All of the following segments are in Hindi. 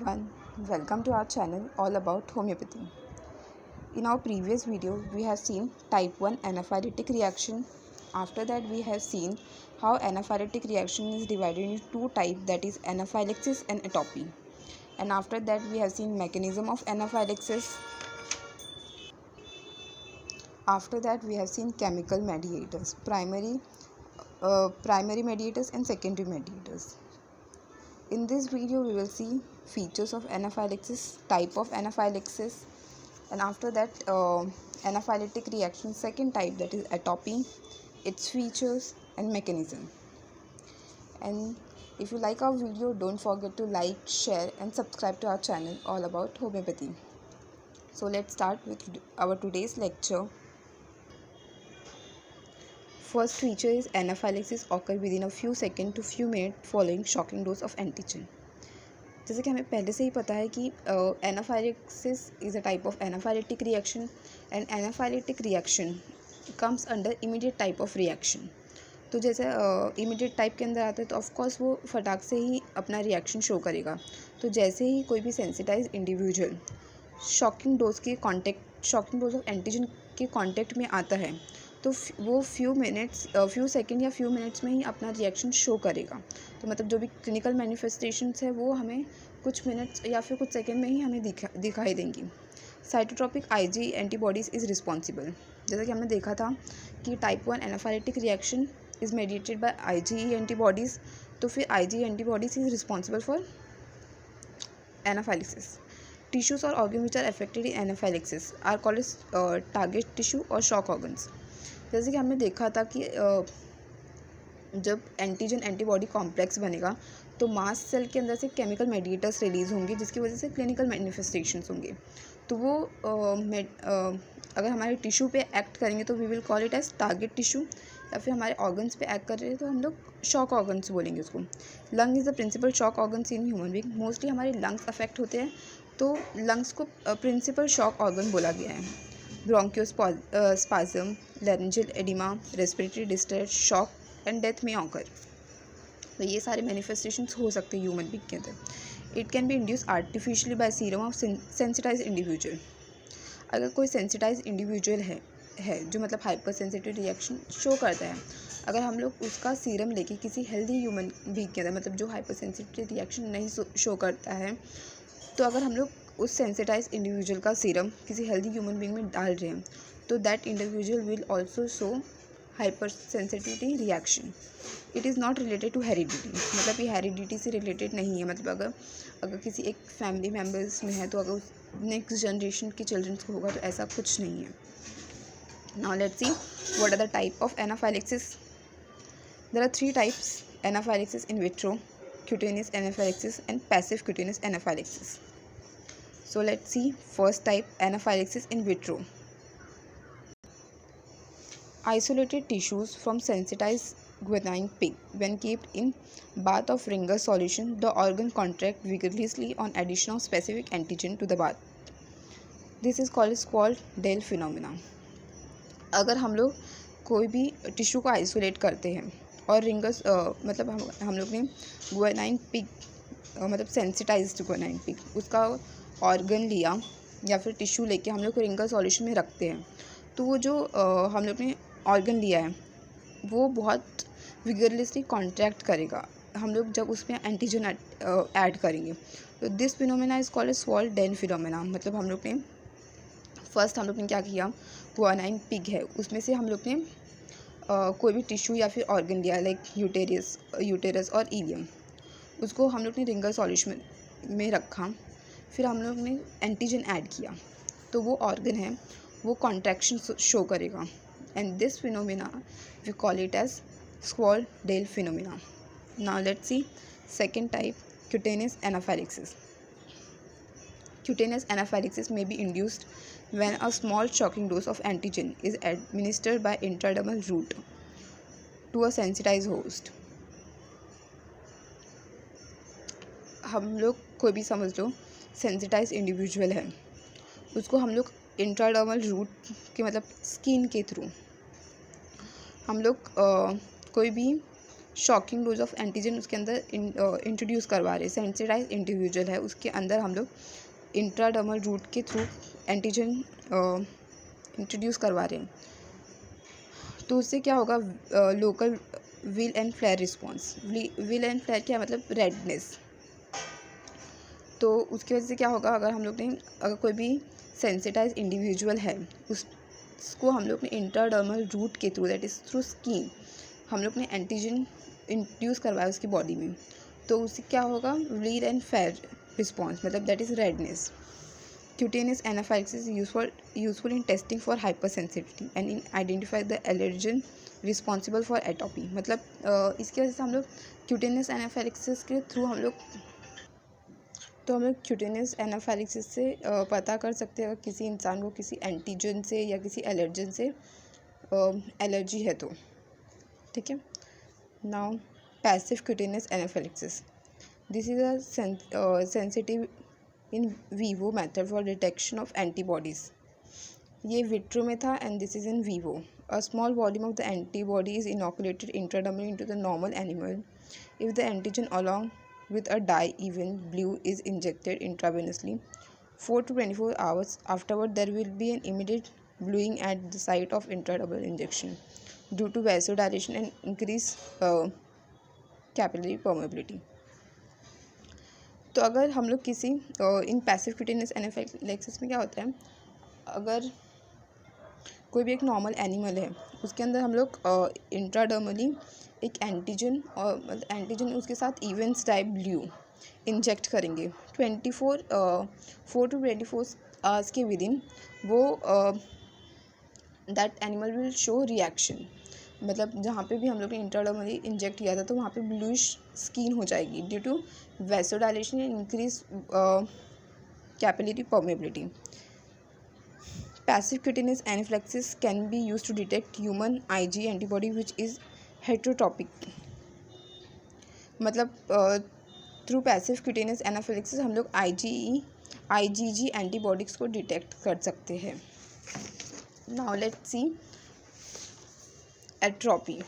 everyone, welcome to our channel all about homeopathy. In our previous video, we have seen type 1 anaphylactic reaction. After that, we have seen how anaphylactic reaction is divided into two types, that is anaphylaxis and atopy. And after that, we have seen mechanism of anaphylaxis. After that, we have seen chemical mediators, primary mediators and secondary mediators. In this video, we will see features of anaphylaxis, type of anaphylaxis, and after that anaphylactic reaction second type, that is atopy, its features and mechanism. And if you like our video, don't forget to like, share and subscribe to our channel all about homeopathy. So let's start with our today's lecture. First feature is anaphylaxis occur within a few seconds to few minutes following shocking dose of antigen. जैसे कि हमें पहले से ही पता है कि anaphylaxis is a type of anaphylactic reaction and anaphylactic reaction comes under immediate type of reaction. तो जैसे इमीडिएट टाइप के अंदर आता है तो ऑफकोर्स वो फटाक से ही अपना रिएक्शन शो करेगा. तो जैसे ही कोई भी sensitize individual shocking dose of antigen के कॉन्टेक्ट में आता है तो वो फ्यू सेकेंड या फ्यू मिनट्स में ही अपना रिएक्शन शो करेगा. तो मतलब जो भी क्लिनिकल मैनिफेस्टेशंस है वो हमें कुछ मिनट्स या फिर कुछ सेकेंड में ही हमें दिखाई देंगी. Cytotropic Ig antibodies is responsible. जैसा कि हमने देखा था कि type 1 anaphylactic reaction is mediated by IgE antibodies. तो फिर IgE antibodies is responsible for anaphylaxis. Tissues और organ which are affected in anaphylaxis are called as target tissue और शॉक ऑर्गन्स. जैसे कि हमने देखा था कि जब एंटीजन एंटीबॉडी कॉम्प्लेक्स बनेगा तो मास्ट सेल के अंदर से केमिकल मेडिएटर्स रिलीज़ होंगे जिसकी वजह से क्लिनिकल मैनिफेस्टेशंस होंगे. तो वो अगर हमारे टिश्यू पे एक्ट करेंगे तो we will call it as target tissue, या फिर हमारे ऑर्गन्स पे एक्ट कर रहे हैं तो हम लोग शॉक ऑर्गन्स बोलेंगे उसको. Lung is the principal shock organs in human being. Mostly हमारे लंग्स अफेक्ट होते हैं तो लंग्स को प्रिंसिपल शॉक ऑर्गन बोला गया है. Bronchospasm, laryngeal oedema, respiratory distress, shock and death में ऑकर. तो ये सारे मैनिफेस्टेशंस हो सकते हैं ह्यूमन बीइंग के अंदर. It can be induce artificially by serum of sensitize individual. अगर कोई सेंसिटाइज इंडिविजुअल है जो मतलब हाइपर सेंसिटिव रिएक्शन शो करता है, अगर हम लोग उसका सीरम लेके किसी हेल्दी ह्यूमन बीइंग के अंदर, मतलब जो हाइपर सेंसिटिव रिएक्शन नहीं शो करता है, तो अगर हम लोग उस सेंसिटाइज इंडिविजुअल का सीरम किसी हेल्दी ह्यूमन बीइंग में डाल रहे हैं तो that individual will also show hyper sensitivity reaction. It is not related to heredity. मतलब ये हेरिडिटी से रिलेटेड नहीं है. मतलब अगर किसी एक फैमिली मेम्बर्स में है तो अगर नेक्स्ट जनरेशन के चिल्ड्रंस को होगा तो ऐसा कुछ नहीं है. Now let's see what are the type of anaphylaxis. There are 3 types: anaphylaxis in vitro, cutaneous anaphylaxis and passive cutaneous anaphylaxis. So let's see first type, anaphylaxis in vitro. Isolated tissues from sensitized guanine pig. When kept in bath of Ringer solution, the organ contract vigorously on addition of specific antigen to the bath. This is called Dale phenomena. अगर हम लोग कोई भी टिश्यू को आइसोलेट करते हैं और रिंगर्स मतलब हम लोग ने गुआनाइन पिग मतलब सेंसिटाइज्ड गुआनाइन पिग उसका ऑर्गन लिया या फिर टिश्यू लेके हम लोग को रिंगर सॉल्यूशन में रखते हैं, तो वो जो हम लोग ने ऑर्गन लिया है वो बहुत विगरलेसली कॉन्ट्रैक्ट करेगा हम लोग जब उसमें एंटीजन ऐड करेंगे. तो दिस फिनोमेना इज़ कॉल्ड स्वॉल डेन फिनोमेना. मतलब हम लोग ने क्या किया, गुआनाइन पिग है उसमें से हम लोग ने कोई भी टिश्यू या फिर ऑर्गन लिया लाइक यूटेरस और इलियम, उसको हम लोग ने रिंगर सॉल्यूशन में रखा, फिर हम लोग ने एंटीजन ऐड किया तो वो ऑर्गन है वो कॉन्ट्रैक्शन शो करेगा. And this phenomena we call it as स्वॉल Dale phenomena. Now let's see second type, cutaneous anaphylaxis. Cutaneous anaphylaxis may be induced when a small shocking dose of antigen is administered by intradermal route to a sensitized host. हम लोग कोई भी समझ लो सेंसिटाइज इंडिविजुअल है, उसको हम लोग इंट्राडर्मल रूट के मतलब स्किन के थ्रू हम लोग कोई भी शॉकिंग डोज ऑफ एंटीजन उसके अंदर इंट्रोड्यूस करवा रहे हैं। सेंसिटाइज इंडिविजुअल है, उसके अंदर हम लोग इंट्राडर्मल रूट के थ्रू एंटीजन इंट्रोड्यूस करवा रहे हैं। तो उससे क्या होगा, local wheal and flare response. Wheal and flare क्या मतलब रेडनेस। तो उसकी वजह से क्या होगा, अगर कोई भी सेंसिटाइज इंडिविजुअल है उसको हम लोग ने इंट्राडर्मल रूट के through, that is through skin, हम लोग ने एंटीजन इंट्रोड्यूस करवाया उसकी बॉडी में, तो उससे क्या होगा, विल एंड फ्लेयर रिस्पॉन्स, मतलब that is redness. Cutaneous anaphylaxis is useful in testing for hypersensitivity and in identify the allergen responsible for atopy। मतलब इसकी वजह से हम लोग cutaneous anaphylaxis के थ्रू हम लोग cutaneous anaphylaxis से पता कर सकते हैं किसी इंसान को किसी एंटीजन से या किसी एलर्जन से एलर्जी है तो, ठीक है। Now passive cutaneous anaphylaxis, this is a sensitive in vivo method for detection of antibodies. ये विट्रो में था and this is in vivo. A small volume of the antibody is inoculated intradermally into the normal animal. If the antigen along with a dye even blue is injected intravenously 4 to 24 hours afterward, there will be an immediate bluing at the site of intradermal injection due to vasodilation and increased capillary permeability। तो अगर हम लोग किसी इन पैसिव क्यूटेनियस एनाफिलाक्सिस में क्या होता है, अगर कोई भी एक नॉर्मल एनिमल है उसके अंदर हम लोग इंट्राडर्मली एक एंटीजन और मतलब एंटीजन उसके साथ इवेंट्स टाइप ब्लू इंजेक्ट करेंगे 4 to 24 आवर्स के विद इन, वो that animal will show reaction. मतलब जहाँ पे भी हम लोग ने इंट्राडर्मली इंजेक्ट किया था तो वहाँ पे ब्लूइश स्किन हो जाएगी due to vasodilation and increase capillary permeability. Passive cutaneous anaphylaxis can be use to detect human Ig antibody which is heterotopic. मतलब थ्रू पैसिव क्यूटेनियस एनाफिलाक्सिस हम लोग आईजीजी एंटीबॉडीज़ को डिटेक्ट कर सकते हैं। Now let's see atopy.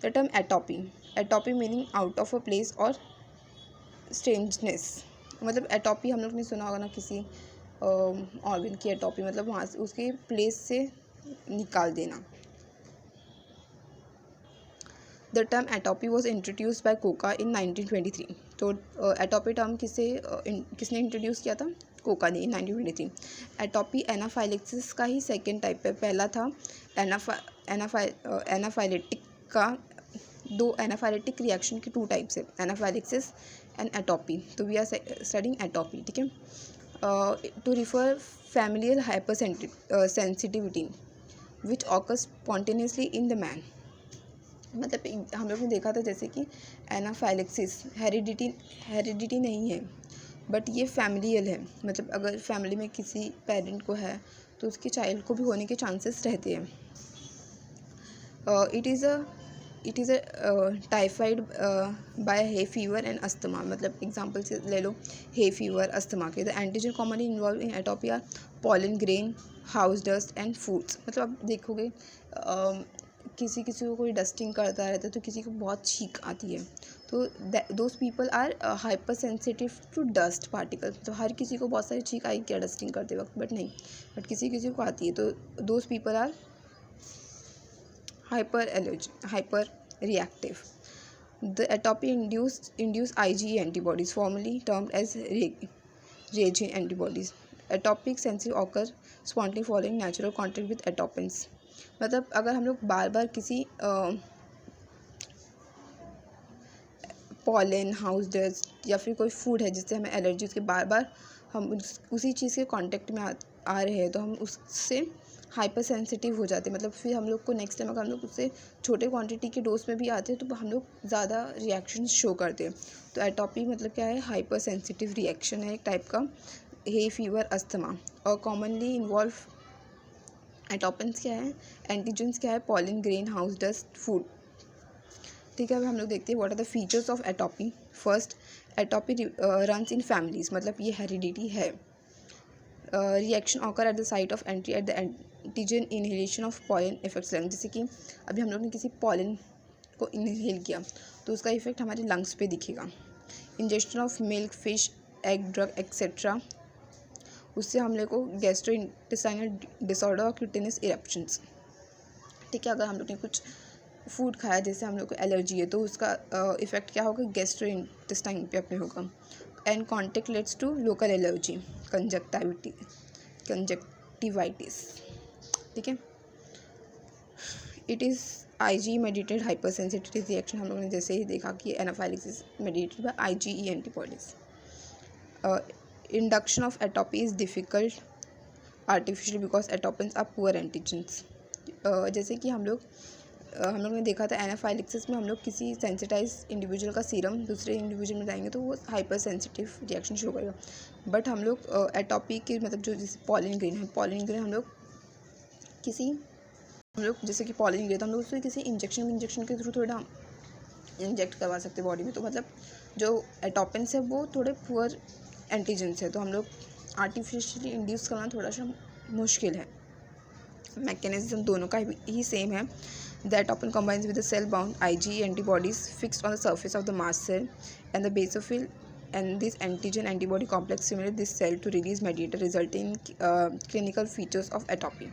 The term atopy meaning out of a place or strangeness. मतलब एटोपी हम लोग ने सुना होगा ना, किसी ऑर्गन की एटोपी, मतलब वहाँ से उसके प्लेस से निकाल देना। The term atopy was introduced by Coca in 1923। तो एटोपी टर्म किसने इंट्रोड्यूस किया था, कोका ने, इन 1923। एटोपी एनाफाइलेक्सिस का ही सेकेंड टाइप है। पहला था एनाफाइलेटिक का। दो एनाफाइलेटिक रिएक्शन के 2 टाइप्स है, एनाफाइलेक्सिस एंड एटोपी। तो वी आर स्टडिंग एटोपी, ठीक है। To refer familial hyper sensitivity which occurs spontaneously in the man. मतलब हम लोग ने देखा था जैसे कि एनाफाइलेक्सिस हेरिडिटी नहीं है, बट ये फैमिलियल है। मतलब अगर फैमिली में किसी पेरेंट को है तो उसके चाइल्ड को भी होने के चांसेस रहते हैं। It is a typified by hay fever and asthma. मतलब एग्जांपल से ले लो हे फीवर, अस्थमा के। The antigen commonly involve in atopy are pollen grain, house dust and foods. मतलब आप देखोगे किसी को कोई डस्टिंग करता रहता है तो किसी को बहुत छींक आती है, तो those people are hyper sensitive to dust particles. तो हर किसी को बहुत सारी छींक आएगी क्या डस्टिंग करते वक्त, बट नहीं, बट किसी को आती है। तो those people are hyper reactive. The atopy induce IgE antibodies, formerly termed as reagin antibodies. Atopic sensitive occur spontaneously following natural contact with atopins। मतलब अगर हम लोग बार बार किसी पॉलन, हाउस डस्ट या फिर कोई फूड है जिससे हमें एलर्जी, उसके बार बार हम उसी चीज़ के कांटेक्ट में आ रहे हैं तो हम उससे हाइपर सेंसिटिव हो जाते हैं। मतलब फिर हम लोग को नेक्स्ट टाइम अगर हम लोग उससे छोटे क्वांटिटी के डोज में भी आते हैं तो हम लोग ज़्यादा रिएक्शन शो करते हैं। तो एटोपी मतलब क्या है, हाइपर सेंसिटिव रिएक्शन है एक टाइप का, हे फीवर, अस्थमा। और कॉमनली इन्वॉल्व एटोपिन्स क्या है, एंटीजेंस क्या है, pollen grain, house dust, food. ठीक है, अब हम लोग देखते हैं what are the features of atopy. First, atopy runs in families, मतलब ये हेरिडिटी है। Reaction occur at the site of entry at the antigen inhalation of pollen effects lung. जैसे कि अभी हम लोग ने किसी पॉलन को इनहेल किया तो उसका इफेक्ट हमारे लंग्स पे दिखेगा। Injection of milk, fish, egg, drug etcetera, उससे हम लोग को गैस्ट्रो इंटेस्टाइनल डिसऑर्डर और क्यूटेनियस इरप्शंस। ठीक है, अगर हम लोग ने कुछ फूड खाया जैसे हम लोग को एलर्जी है तो उसका इफेक्ट क्या होगा, गैस्ट्रो इंटेस्टाइन पे अपने होगा। And contact leads to local allergy, conjunctivitis. ठीक है, it is IgE mediated hyper sensitivity reaction. हम लोगों ने जैसे ही देखा कि anaphylaxis mediated by IgE antibodies. Induction of atopy is difficult artificial because atopens are poor antigens. जैसे कि हम लोग ने देखा था एनाफाइलेक्सिस में हम लोग किसी सेंसिटाइज इंडिविजुअल का सीरम दूसरे इंडिविजुअल में जाएंगे तो वो हाइपर सेंसिटिव रिएक्शन शो करेगा। बट हम लोग एटोपी के मतलब जो जैसे पॉलन ग्रेन है, पॉलन ग्रेन हम लोग जैसे कि पॉलन ग्रेन तो हम लोग उससे किसी इंजेक्शन के थ्रू थोड़ा इंजेक्ट करवा सकते हैं बॉडी में। तो मतलब जो एटोपेंस है वो थोड़े पुअर एंटीजेंस है, तो हम लोग आर्टिफिशियली इंड्यूस करना थोड़ा सा मुश्किल है। मैकेनिज्म दोनों का ही सेम है। The atopen combines with the cell-bound IgE antibodies fixed on the surface of the mast cell and the basophil, and this antigen-antibody complex stimulates this cell to release mediator, resulting in clinical features of atopy.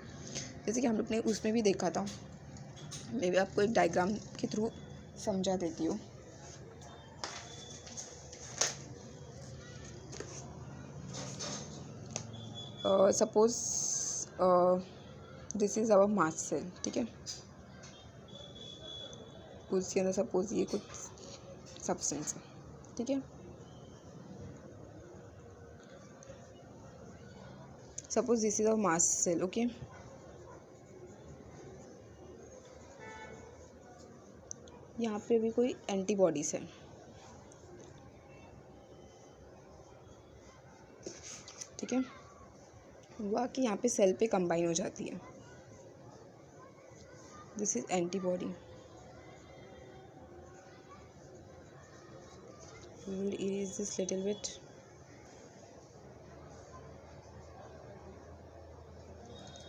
जैसे कि हम लोग ने उसमें भी देखा था, मैं भी आपको एक डायग्राम के थ्रू समझा देती हूँ। Suppose this is our mast cell. ठीक है, उसके अंदर सपोज ये कुछ सब्सटेंस है। ठीक है, suppose this is a mast cell. Okay, यहाँ पे भी कोई एंटीबॉडीज है। ठीक है, वो आके यहाँ पे सेल पे कंबाइन हो जाती है। This is antibody. We will erase this little bit.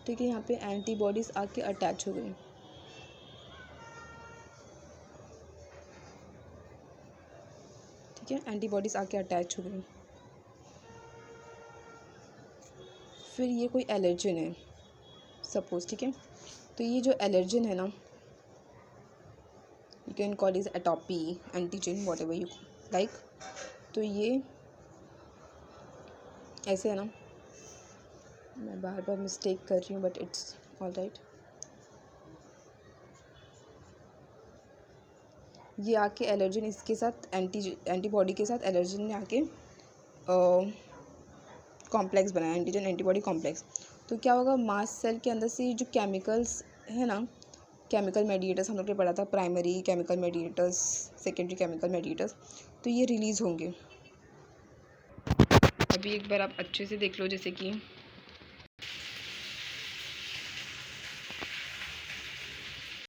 ठीक है, यहाँ पे एंटीबॉडीज आके अटैच हो गई। ठीक है, एंटीबॉडीज आके अटैच हो गई। फिर ये कोई एलर्जन है सपोज। ठीक है, तो ये जो एलर्जन है ना, you can call is atopy, antigen, whatever you like. तो ये ऐसे है ना, मैं बार बार मिस्टेक कर रही हूँ बट इट्स ऑल राइट। ये आके एलर्जन इसके साथ एंटीबॉडी के साथ एलर्जन ने आके कॉम्प्लेक्स बनाया, एंटीजन एंटीबॉडी कॉम्प्लेक्स। तो क्या होगा, मास्ट सेल के अंदर से जो केमिकल्स है ना, केमिकल मेडिएटर्स हम लोग ने पढ़ा था, primary chemical mediators, secondary chemical mediators, तो ये रिलीज़ होंगे। अभी एक बार आप अच्छे से देख लो, जैसे कि